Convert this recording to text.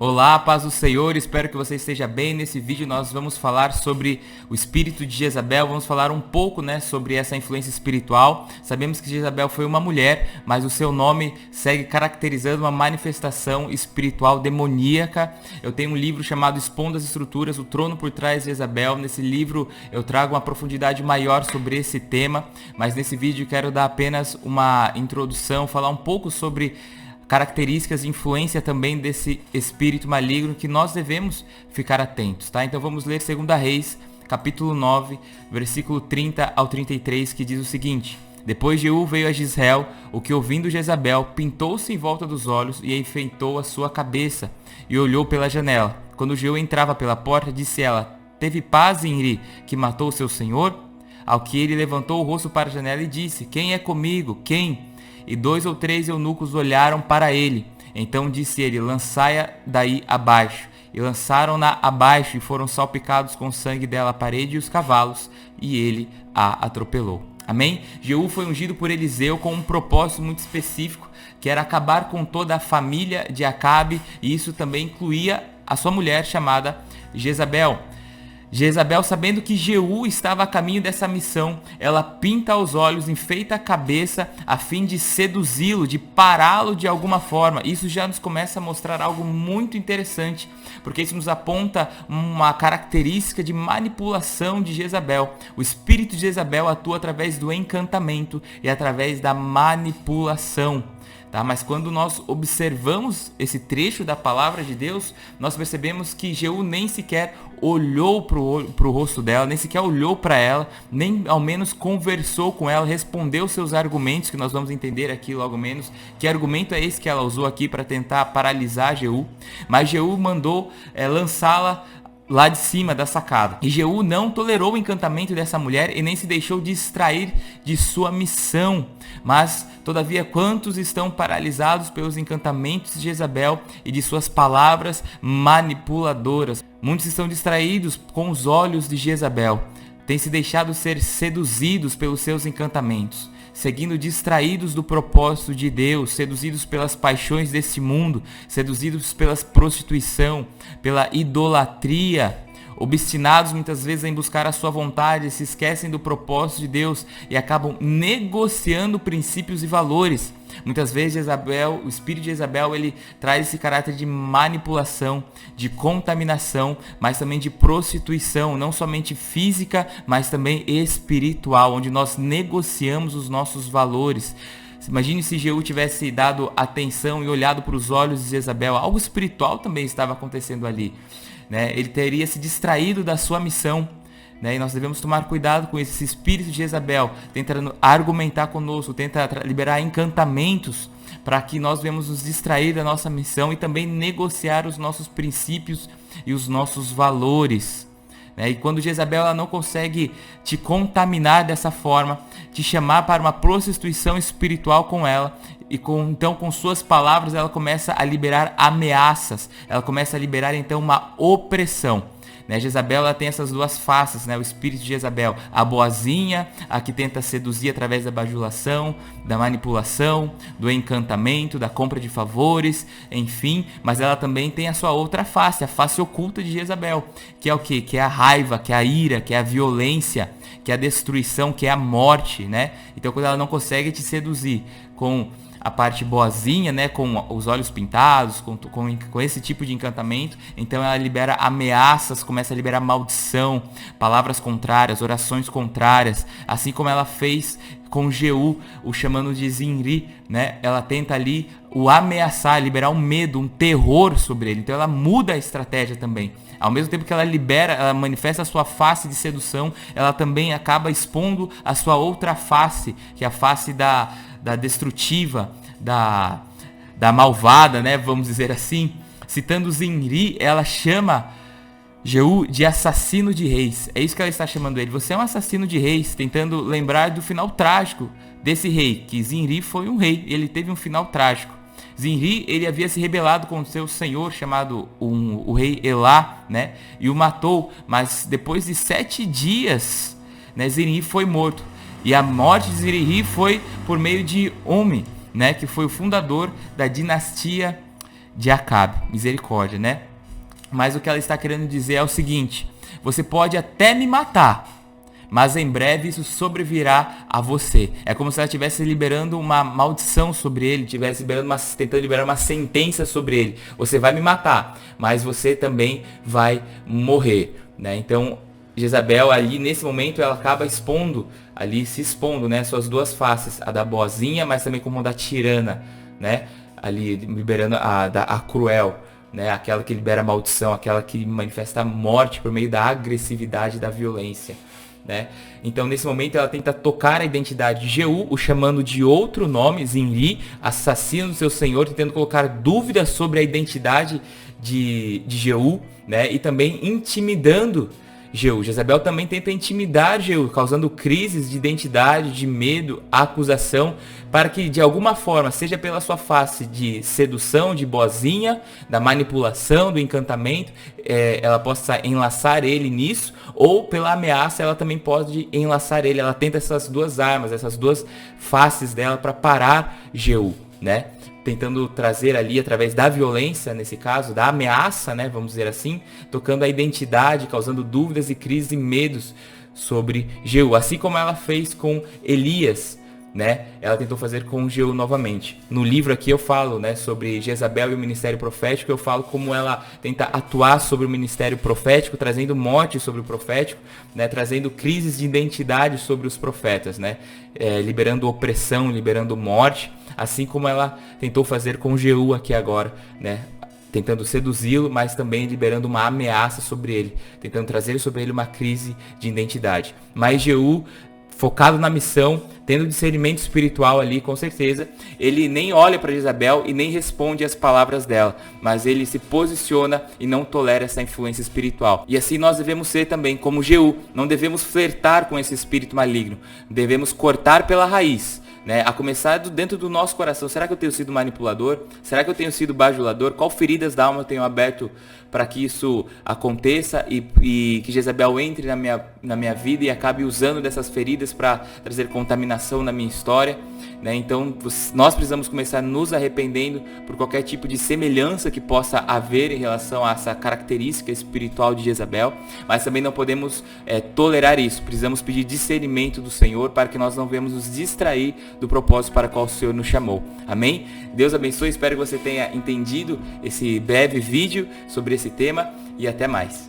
Olá, paz do Senhor, espero que você esteja bem. Nesse vídeo nós vamos falar sobre o espírito de Jezabel, vamos falar um pouco, sobre essa influência espiritual. Sabemos que Jezabel foi uma mulher, mas o seu nome segue caracterizando uma manifestação espiritual demoníaca. Eu tenho um livro chamado Expondo as Estruturas, o trono por trás de Jezabel. Nesse livro eu trago uma profundidade maior sobre esse tema, mas nesse vídeo quero dar apenas uma introdução, falar um pouco sobre características e influência também desse espírito maligno que nós devemos ficar atentos, tá? Então vamos ler 2 Reis, capítulo 9, versículo 30 ao 33, que diz o seguinte: Depois Jeú veio a Jezreel, o que ouvindo Jezabel, pintou-se em volta dos olhos e enfeitou a sua cabeça, e olhou pela janela. Quando Jeú entrava pela porta, disse ela: Teve paz, Zinri, que matou seu senhor? Ao que ele levantou o rosto para a janela e disse: Quem é comigo? Quem? E 2 ou 3 eunucos olharam para ele. Então disse ele: Lançai-a daí abaixo. E lançaram-na abaixo e foram salpicados com sangue dela a parede e os cavalos, e ele a atropelou. Amém? Jeú foi ungido por Eliseu com um propósito muito específico, que era acabar com toda a família de Acabe, e isso também incluía a sua mulher chamada Jezabel. Jezabel, sabendo que Jeú estava a caminho dessa missão, ela pinta os olhos, enfeita a cabeça a fim de seduzi-lo, de pará-lo de alguma forma. Isso já nos começa a mostrar algo muito interessante, porque isso nos aponta uma característica de manipulação de Jezabel. O espírito de Jezabel atua através do encantamento e através da manipulação. Tá? Mas quando nós observamos esse trecho da palavra de Deus, nós percebemos que Jeú nem sequer olhou para o rosto dela, nem sequer olhou para ela, nem ao menos conversou com ela, respondeu seus argumentos, que nós vamos entender aqui logo menos. Que argumento é esse que ela usou aqui para tentar paralisar Jeú? Mas Jeú mandou lançá-la lá de cima da sacada. E Jeú não tolerou o encantamento dessa mulher e nem se deixou distrair de sua missão. Mas, todavia, quantos estão paralisados pelos encantamentos de Jezabel e de suas palavras manipuladoras? Muitos estão distraídos com os olhos de Jezabel, têm se deixado ser seduzidos pelos seus encantamentos, seguindo distraídos do propósito de Deus, seduzidos pelas paixões desse mundo, seduzidos pela prostituição, pela idolatria, obstinados muitas vezes em buscar a sua vontade, se esquecem do propósito de Deus e acabam negociando princípios e valores. Muitas vezes Jezabel, o espírito de Jezabel, ele traz esse caráter de manipulação, de contaminação, mas também de prostituição, não somente física, mas também espiritual, onde nós negociamos os nossos valores. Imagine se Jeú tivesse dado atenção e olhado para os olhos de Jezabel, algo espiritual também estava acontecendo ali. Ele teria se distraído da sua missão. E nós devemos tomar cuidado com esse espírito de Jezabel, tentando argumentar conosco, tenta liberar encantamentos para que nós venhamos nos distrair da nossa missão e também negociar os nossos princípios e os nossos valores. E quando Jezabel ela não consegue te contaminar dessa forma, te chamar para uma prostituição espiritual com ela, e então com suas palavras ela começa a liberar ameaças, ela começa a liberar então uma opressão. Jezabel ela tem essas duas faces, o espírito de Jezabel, a boazinha, a que tenta seduzir através da bajulação, da manipulação, do encantamento, da compra de favores, enfim, mas ela também tem a sua outra face, a face oculta de Jezabel, que é o quê? Que é a raiva, que é a ira, que é a violência, que é a destruição, que é a morte, Então quando ela não consegue te seduzir com a parte boazinha, com os olhos pintados, com esse tipo de encantamento, então ela libera ameaças, começa a liberar maldição, palavras contrárias, orações contrárias, assim como ela fez com Jeú, o chamando de Zinri, Ela tenta ali o ameaçar, liberar um medo, um terror sobre ele. Então ela muda a estratégia também. Ao mesmo tempo que ela libera, ela manifesta a sua face de sedução, ela também acaba expondo a sua outra face, que é a face da destrutiva, da malvada, vamos dizer assim. Citando Zinri, ela chama Jeú de assassino de reis. É isso que ela está chamando ele. Você é um assassino de reis, tentando lembrar do final trágico desse rei, que Zinri foi um rei, ele teve um final trágico. Zinri, ele havia se rebelado com seu senhor, chamado o rei Elá, e o matou, mas depois de 7 dias, Zinri foi morto. E a morte de Zinri foi por meio de Omi, que foi o fundador da dinastia de Acabe. Misericórdia, né? Mas o que ela está querendo dizer é o seguinte: você pode até me matar, mas em breve isso sobrevirá a você. É como se ela estivesse liberando uma maldição sobre ele, estivesse tentando liberar uma sentença sobre ele. Você vai me matar, mas você também vai morrer, né? Então, Jezabel ali, nesse momento, ela acaba se expondo, né? Suas duas faces, a da boazinha, mas também como a da tirana, né? Ali, liberando a cruel, né? Aquela que libera maldição, aquela que manifesta a morte por meio da agressividade e da violência, né? Então nesse momento ela tenta tocar a identidade de Jeú, o chamando de outro nome, Zinri, assassino do seu senhor, tentando colocar dúvidas sobre a identidade de Jeú, né? E também intimidando Jeú. Jezabel também tenta intimidar Jeú, causando crises de identidade, de medo, acusação, para que de alguma forma, seja pela sua face de sedução, de boazinha, da manipulação, do encantamento, ela possa enlaçar ele nisso, ou pela ameaça ela também pode enlaçar ele. Ela tenta essas duas armas, essas duas faces dela para parar Jeú, né? Tentando trazer ali, através da violência, nesse caso, da ameaça, né, vamos dizer assim, tocando a identidade, causando dúvidas e crises e medos sobre Jeú. Assim como ela fez com Elias, né, ela tentou fazer com Jeú novamente. No livro aqui eu falo, né, sobre Jezabel e o ministério profético, eu falo como ela tenta atuar sobre o ministério profético, trazendo morte sobre o profético, né, trazendo crises de identidade sobre os profetas, né, liberando opressão, liberando morte, assim como ela tentou fazer com Jeú aqui agora, né, tentando seduzi-lo, mas também liberando uma ameaça sobre ele, tentando trazer sobre ele uma crise de identidade. Mas Jeú, focado na missão, tendo discernimento espiritual ali, com certeza, ele nem olha para Jezabel e nem responde às palavras dela, mas ele se posiciona e não tolera essa influência espiritual. E assim nós devemos ser também como Jeú, não devemos flertar com esse espírito maligno, devemos cortar pela raiz, né? A começar dentro do nosso coração. Será que eu tenho sido manipulador? Será que eu tenho sido bajulador? Qual feridas da alma eu tenho aberto para que isso aconteça e que Jezabel entre na minha vida e acabe usando dessas feridas para trazer contaminação na minha história, né? Então nós precisamos começar nos arrependendo por qualquer tipo de semelhança que possa haver em relação a essa característica espiritual de Jezabel, mas também não podemos tolerar isso. Precisamos pedir discernimento do Senhor para que nós não venhamos nos distrair do propósito para o qual o Senhor nos chamou. Amém? Deus abençoe, espero que você tenha entendido esse breve vídeo sobre esse tema e até mais.